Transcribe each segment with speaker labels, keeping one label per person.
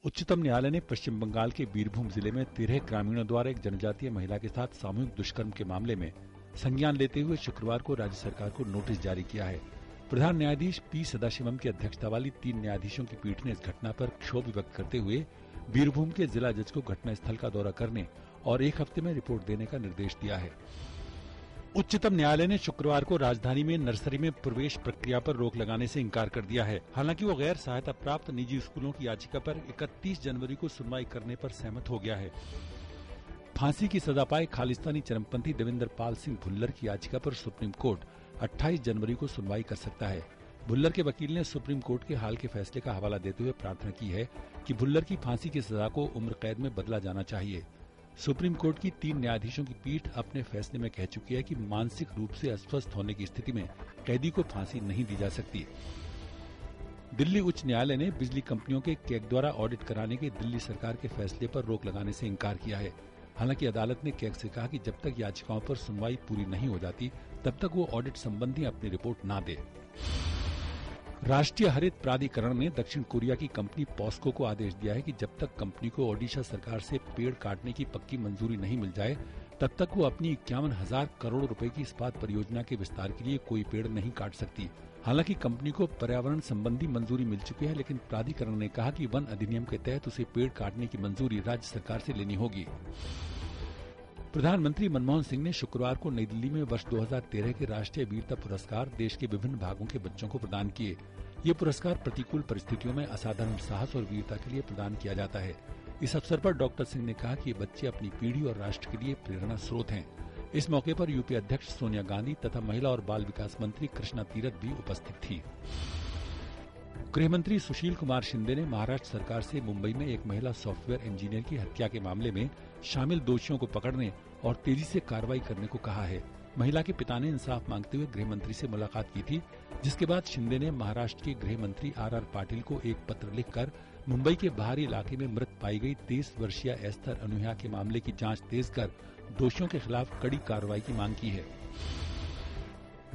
Speaker 1: उच्चतम न्यायालय ने पश्चिम बंगाल के बीरभूम जिले में 13 ग्रामीणों द्वारा एक जनजातीय महिला के साथ सामूहिक दुष्कर्म के मामले में संज्ञान लेते हुए शुक्रवार को राज्य सरकार को नोटिस जारी किया है। प्रधान न्यायाधीश पी सदाशिवम की अध्यक्षता वाली 3 न्यायाधीशों की पीठ ने इस घटना पर क्षोभ व्यक्त करते हुए बीरभूम के जिला जज को घटनास्थल का दौरा करने और 1 हफ्ते में रिपोर्ट देने का निर्देश दिया है। उच्चतम न्यायालय ने शुक्रवार को राजधानी में नर्सरी में प्रवेश प्रक्रिया पर रोक लगाने से इंकार कर दिया है। हालांकि वो गैर सहायता प्राप्त निजी स्कूलों की याचिका पर 31 जनवरी को सुनवाई करने पर सहमत हो गया है। फांसी की सजा पाए खालिस्तानी चरमपंथी देवेंद्र पाल सिंह भुल्लर की याचिका पर सुप्रीम कोर्ट 28 जनवरी को सुनवाई कर सकता है। भुल्लर के वकील ने सुप्रीम कोर्ट के हाल के फैसले का हवाला देते हुए प्रार्थना की है कि भुल्लर की फांसी की सजा को उम्र कैद में बदला जाना चाहिए। सुप्रीम कोर्ट की 3 न्यायाधीशों की पीठ अपने फैसले में कह चुकी है कि मानसिक रूप से अस्वस्थ होने की स्थिति में कैदी को फांसी नहीं दी जा सकती। दिल्ली उच्च न्यायालय ने बिजली कंपनियों के कैग द्वारा ऑडिट कराने के दिल्ली सरकार के फैसले पर रोक लगाने से इंकार किया है। हालांकि अदालत ने कैग से कहा कि जब तक याचिकाओं पर सुनवाई पूरी नहीं हो जाती तब तक वो ऑडिट संबंधी अपनी रिपोर्ट न दे। राष्ट्रीय हरित प्राधिकरण ने दक्षिण कोरिया की कंपनी पॉस्को को आदेश दिया है कि जब तक कंपनी को ओडिशा सरकार से पेड़ काटने की पक्की मंजूरी नहीं मिल जाए तब तक वो अपनी 51,000 करोड़ रुपए की इस्पात परियोजना के विस्तार के लिए कोई पेड़ नहीं काट सकती। हालांकि कंपनी को पर्यावरण संबंधी मंजूरी मिल चुकी है, लेकिन प्राधिकरण ने कहा कि वन अधिनियम के तहत उसे पेड़ काटने की मंजूरी राज्य सरकार से लेनी होगी। प्रधानमंत्री मनमोहन सिंह ने शुक्रवार को नई दिल्ली में वर्ष 2013 के राष्ट्रीय वीरता पुरस्कार देश के विभिन्न भागों के बच्चों को प्रदान किए। ये पुरस्कार प्रतिकूल परिस्थितियों में असाधारण साहस और वीरता के लिए प्रदान किया जाता है। इस अवसर पर डॉक्टर सिंह ने कहा कि ये बच्चे अपनी पीढ़ी और राष्ट्र के लिए प्रेरणा स्रोत हैं। इस मौके पर यूपी अध्यक्ष सोनिया गांधी तथा महिला और बाल विकास मंत्री कृष्णा तीरथ भी उपस्थित थी। गृहमंत्री सुशील कुमार शिंदे ने महाराष्ट्र सरकार से मुंबई में एक महिला सॉफ्टवेयर इंजीनियर की हत्या के मामले में शामिल दोषियों को पकड़ने और तेजी से कार्रवाई करने को कहा है। महिला के पिता ने इंसाफ मांगते हुए गृहमंत्री से मुलाकात की थी, जिसके बाद शिंदे ने महाराष्ट्र के गृह मंत्री आर पाटिल को एक पत्र लिखकर मुंबई के बाहरी इलाके में मृत पाई गई 23 वर्षीय एस्थर अनुया के मामले की जांच तेज कर दोषियों के खिलाफ कड़ी कार्रवाई की मांग की है।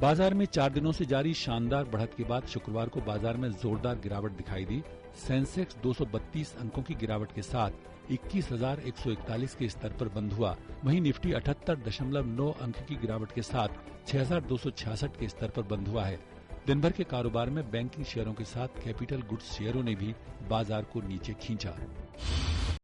Speaker 1: बाजार में 4 दिनों से जारी शानदार बढ़त के बाद शुक्रवार को बाजार में जोरदार गिरावट दिखाई दी। सेंसेक्स 232 अंकों की गिरावट के साथ 21,141 के स्तर पर बंद हुआ। वहीं निफ्टी 78.9 अंक की गिरावट के साथ 6,266 के स्तर पर बंद हुआ है। दिन भर के कारोबार में बैंकिंग शेयरों के साथ कैपिटल गुड्स शेयरों ने भी बाजार को नीचे खींचा।